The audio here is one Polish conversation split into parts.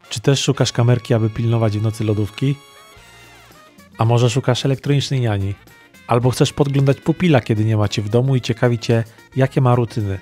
Czy też szukasz kamerki, aby pilnować w nocy lodówki? A może szukasz elektronicznej niani? Albo chcesz podglądać pupila, kiedy nie macie w domu i ciekawi Cię, jakie ma rutyny?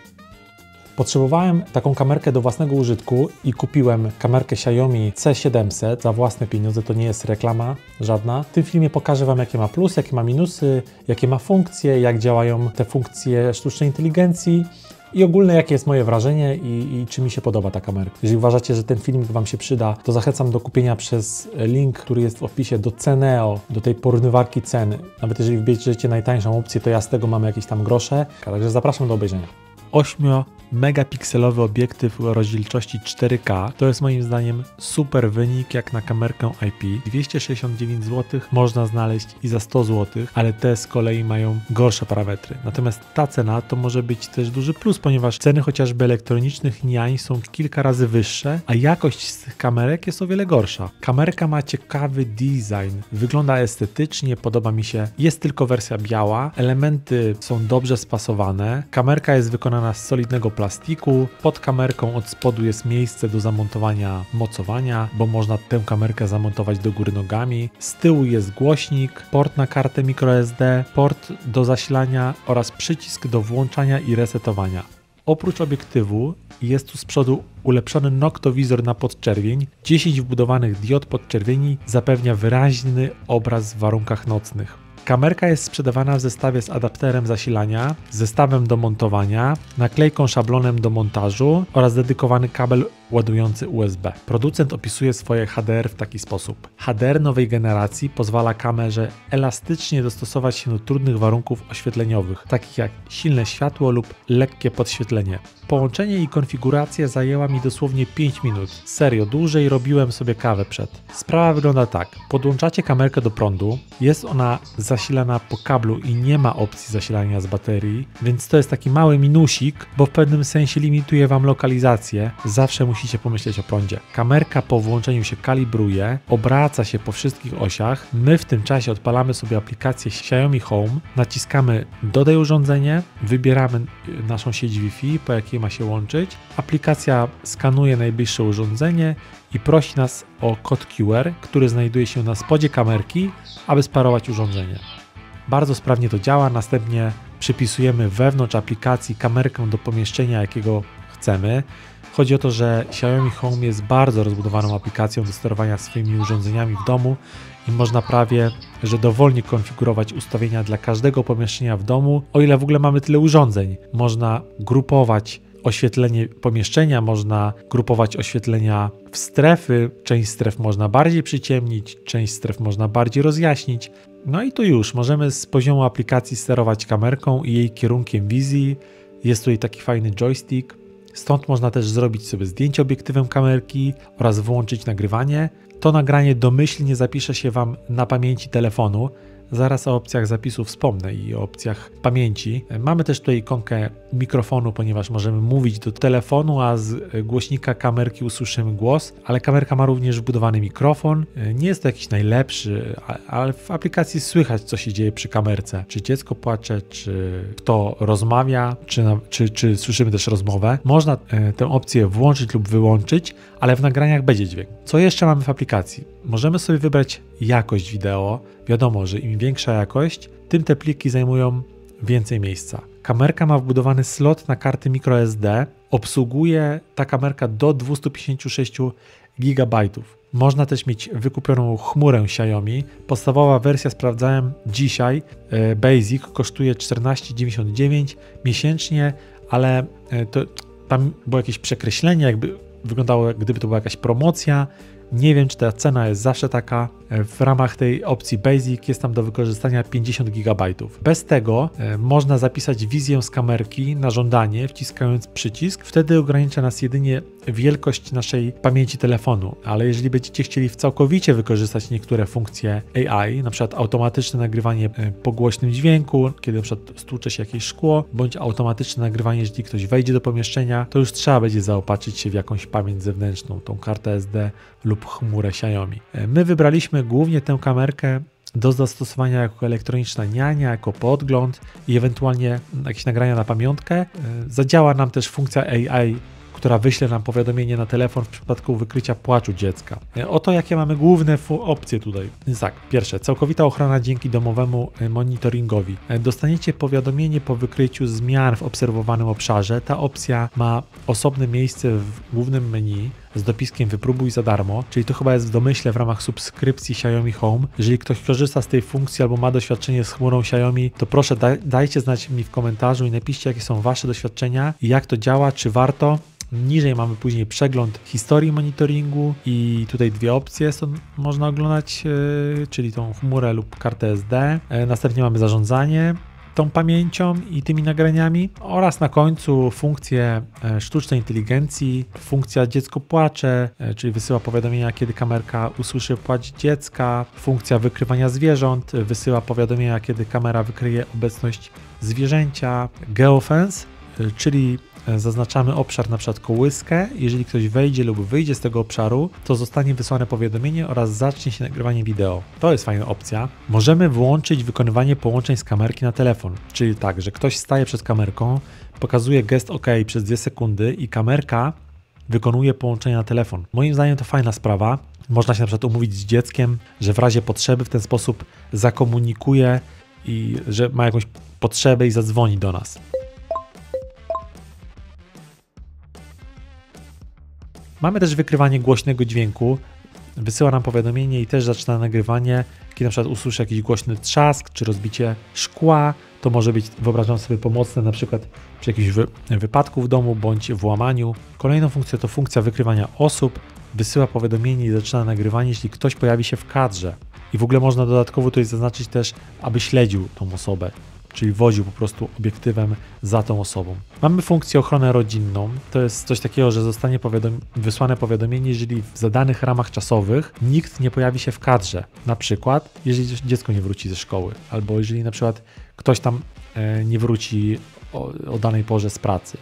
Potrzebowałem taką kamerkę do własnego użytku i kupiłem kamerkę Xiaomi C700 za własne pieniądze, to nie jest reklama żadna. W tym filmie pokażę Wam, jakie ma plusy, jakie ma minusy, jakie ma funkcje, jak działają te funkcje sztucznej inteligencji i ogólnie jakie jest moje wrażenie i czy mi się podoba ta kamerka. Jeżeli uważacie, że ten filmik Wam się przyda, to zachęcam do kupienia przez link, który jest w opisie do Ceneo, do tej porównywarki ceny. Nawet jeżeli wybierzecie najtańszą opcję, to ja z tego mam jakieś tam grosze, także zapraszam do obejrzenia. 8-megapikselowy obiektyw o rozdzielczości 4K to jest moim zdaniem super wynik jak na kamerkę IP. 269 zł można znaleźć i za 100 zł, ale te z kolei mają gorsze parametry. Natomiast ta cena to może być też duży plus, ponieważ ceny chociażby elektronicznych niań są kilka razy wyższe, a jakość z tych kamerek jest o wiele gorsza. Kamerka ma ciekawy design, wygląda estetycznie, podoba mi się. Jest tylko wersja biała, elementy są dobrze spasowane, kamerka jest wykonana z solidnego plastiku, pod kamerką od spodu jest miejsce do zamontowania mocowania, bo można tę kamerkę zamontować do góry nogami. Z tyłu jest głośnik, port na kartę microSD, port do zasilania oraz przycisk do włączania i resetowania. Oprócz obiektywu jest tu z przodu ulepszony noktowizor na podczerwień. 10 wbudowanych diod podczerwieni zapewnia wyraźny obraz w warunkach nocnych. Kamerka jest sprzedawana w zestawie z adapterem zasilania, zestawem do montowania, naklejką szablonem do montażu oraz dedykowany kabel ładujący USB. Producent opisuje swoje HDR w taki sposób. HDR nowej generacji pozwala kamerze elastycznie dostosować się do trudnych warunków oświetleniowych, takich jak silne światło lub lekkie podświetlenie. Połączenie i konfiguracja zajęła mi dosłownie 5 minut. Serio, dłużej robiłem sobie kawę przed. Sprawa wygląda tak. Podłączacie kamerkę do prądu, jest ona zasilana po kablu i nie ma opcji zasilania z baterii, więc to jest taki mały minusik, bo w pewnym sensie limituje Wam lokalizację. Zawsze musicie pomyśleć o prądzie. Kamerka po włączeniu się kalibruje, obraca się po wszystkich osiach. My w tym czasie odpalamy sobie aplikację Xiaomi Home, naciskamy dodaj urządzenie, wybieramy naszą sieć Wi-Fi, po jakiej ma się łączyć. Aplikacja skanuje najbliższe urządzenie i prosi nas o kod QR, który znajduje się na spodzie kamerki, aby sparować urządzenie. Bardzo sprawnie to działa, następnie przypisujemy wewnątrz aplikacji kamerkę do pomieszczenia, jakiego chcemy. Chodzi o to, że Xiaomi Home jest bardzo rozbudowaną aplikacją do sterowania swoimi urządzeniami w domu i można prawie, że dowolnie konfigurować ustawienia dla każdego pomieszczenia w domu, o ile w ogóle mamy tyle urządzeń. Można grupować oświetlenie pomieszczenia, można grupować oświetlenia w strefy, część stref można bardziej przyciemnić, część stref można bardziej rozjaśnić. No i to już, możemy z poziomu aplikacji sterować kamerką i jej kierunkiem wizji. Jest tutaj taki fajny joystick. Stąd można też zrobić sobie zdjęcie obiektywem kamerki oraz włączyć nagrywanie. To nagranie domyślnie zapisze się Wam na pamięci telefonu. Zaraz o opcjach zapisu wspomnę i o opcjach pamięci. Mamy też tutaj ikonkę mikrofonu, ponieważ możemy mówić do telefonu, a z głośnika kamerki usłyszymy głos, ale kamerka ma również wbudowany mikrofon. Nie jest to jakiś najlepszy, ale w aplikacji słychać, co się dzieje przy kamerce. Czy dziecko płacze, czy kto rozmawia, czy słyszymy też rozmowę. Można tę opcję włączyć lub wyłączyć, ale w nagraniach będzie dźwięk. Co jeszcze mamy w aplikacji? Możemy sobie wybrać jakość wideo. Wiadomo, że im większa jakość, tym te pliki zajmują więcej miejsca. Kamerka ma wbudowany slot na karty microSD. Obsługuje ta kamerka do 256 GB. Można też mieć wykupioną chmurę Xiaomi. Podstawowa wersja, sprawdzałem dzisiaj, Basic kosztuje 14,99 miesięcznie, ale tam było jakieś przekreślenie, jakby wyglądało, jak gdyby to była jakaś promocja. Nie wiem, czy ta cena jest zawsze taka. W ramach tej opcji Basic jest tam do wykorzystania 50 GB. Bez tego można zapisać wizję z kamerki na żądanie, wciskając przycisk. Wtedy ogranicza nas jedynie wielkość naszej pamięci telefonu, ale jeżeli będziecie chcieli całkowicie wykorzystać niektóre funkcje AI, na przykład automatyczne nagrywanie po głośnym dźwięku, kiedy na przykład stłucze się jakieś szkło, bądź automatyczne nagrywanie, jeżeli ktoś wejdzie do pomieszczenia, to już trzeba będzie zaopatrzyć się w jakąś pamięć zewnętrzną, tą kartę SD lub chmurę Xiaomi. My wybraliśmy głównie tę kamerkę do zastosowania jako elektroniczna niania, jako podgląd i ewentualnie jakieś nagrania na pamiątkę. Zadziała nam też funkcja AI, która wyśle nam powiadomienie na telefon w przypadku wykrycia płaczu dziecka. Oto jakie mamy główne opcje tutaj. Więc tak, pierwsze, całkowita ochrona dzięki domowemu monitoringowi. Dostaniecie powiadomienie po wykryciu zmian w obserwowanym obszarze. Ta opcja ma osobne miejsce w głównym menu z dopiskiem wypróbuj za darmo, czyli to chyba jest w domyśle w ramach subskrypcji Xiaomi Home. Jeżeli ktoś korzysta z tej funkcji albo ma doświadczenie z chmurą Xiaomi, to proszę dajcie znać mi w komentarzu i napiszcie, jakie są Wasze doświadczenia i jak to działa, czy warto. Niżej mamy później przegląd historii monitoringu i tutaj dwie opcje można oglądać, czyli tą chmurę lub kartę SD. Następnie mamy zarządzanie tą pamięcią i tymi nagraniami oraz na końcu funkcję sztucznej inteligencji, funkcja dziecko płacze, czyli wysyła powiadomienia, kiedy kamerka usłyszy płacz dziecka, funkcja wykrywania zwierząt, wysyła powiadomienia, kiedy kamera wykryje obecność zwierzęcia, geofence, czyli zaznaczamy obszar, na przykład kołyskę. Jeżeli ktoś wejdzie lub wyjdzie z tego obszaru, to zostanie wysłane powiadomienie oraz zacznie się nagrywanie wideo. To jest fajna opcja. Możemy włączyć wykonywanie połączeń z kamerki na telefon, czyli tak, że ktoś staje przed kamerką, pokazuje gest OK przez 2 sekundy i kamerka wykonuje połączenie na telefon. Moim zdaniem to fajna sprawa. Można się na przykład umówić z dzieckiem, że w razie potrzeby w ten sposób zakomunikuje i że ma jakąś potrzebę i zadzwoni do nas. Mamy też wykrywanie głośnego dźwięku. Wysyła nam powiadomienie i też zaczyna nagrywanie. Kiedy na przykład usłyszy jakiś głośny trzask czy rozbicie szkła, to może być, wyobrażam sobie, pomocne na przykład przy jakimś wypadku w domu bądź włamaniu. Kolejną funkcją to funkcja wykrywania osób. Wysyła powiadomienie i zaczyna nagrywanie, jeśli ktoś pojawi się w kadrze. I w ogóle można dodatkowo tutaj zaznaczyć też, aby śledził tą osobę, czyli woził po prostu obiektywem za tą osobą. Mamy funkcję ochronę rodzinną. To jest coś takiego, że zostanie wysłane powiadomienie, jeżeli w zadanych ramach czasowych nikt nie pojawi się w kadrze. Na przykład, jeżeli dziecko nie wróci ze szkoły, albo jeżeli na przykład ktoś tam nie wróci o danej porze z pracy.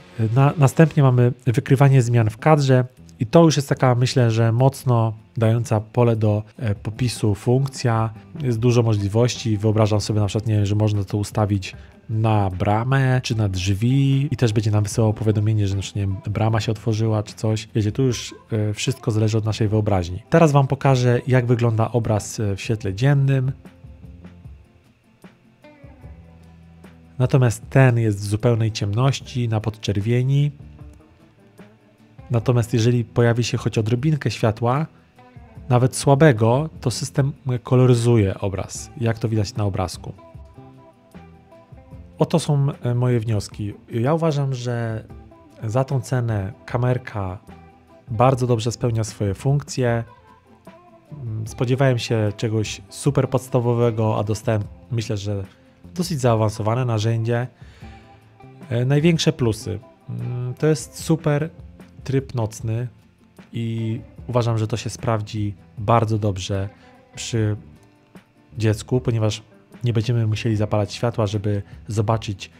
Następnie mamy wykrywanie zmian w kadrze. I to już jest taka, myślę, że mocno dająca pole do popisu funkcja. Jest dużo możliwości. Wyobrażam sobie na przykład, nie wiem, że można to ustawić na bramę czy na drzwi i też będzie nam wysyłało powiadomienie, że na przykład, nie wiem, brama się otworzyła czy coś. Wiecie, tu już wszystko zależy od naszej wyobraźni. Teraz Wam pokażę, jak wygląda obraz w świetle dziennym. Natomiast ten jest w zupełnej ciemności, na podczerwieni. Natomiast jeżeli pojawi się choć odrobinkę światła, nawet słabego, to system koloryzuje obraz, jak to widać na obrazku. Oto są moje wnioski. Ja uważam, że za tą cenę kamerka bardzo dobrze spełnia swoje funkcje. Spodziewałem się czegoś super podstawowego, a dostałem, myślę, że dosyć zaawansowane narzędzie. Największe plusy. To jest super tryb nocny i uważam, że to się sprawdzi bardzo dobrze przy dziecku, ponieważ nie będziemy musieli zapalać światła, żeby zobaczyć,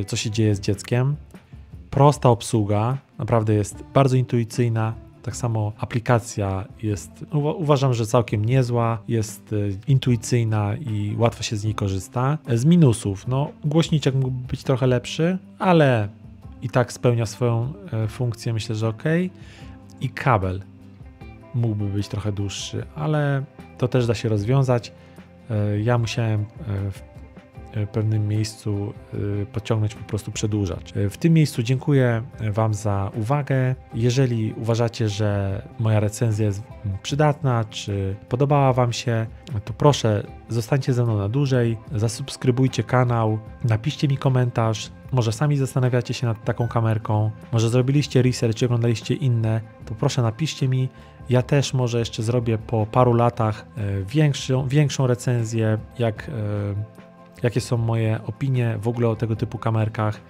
co się dzieje z dzieckiem. Prosta obsługa, naprawdę jest bardzo intuicyjna. Tak samo aplikacja jest, uważam, że całkiem niezła, jest intuicyjna i łatwo się z niej korzysta. Z minusów, no głośniczek mógłby być trochę lepszy, ale i tak spełnia swoją funkcję, myślę, że ok. I kabel mógłby być trochę dłuższy, ale to też da się rozwiązać. Ja musiałem w pewnym miejscu podciągnąć po prostu przedłużacz. W tym miejscu dziękuję Wam za uwagę. Jeżeli uważacie, że moja recenzja jest przydatna, czy podobała Wam się, to proszę zostańcie ze mną na dłużej, zasubskrybujcie kanał, napiszcie mi komentarz. Może sami zastanawiacie się nad taką kamerką, może zrobiliście research, oglądaliście inne, to proszę napiszcie mi. Ja też może jeszcze zrobię po paru latach większą recenzję, jakie są moje opinie w ogóle o tego typu kamerkach.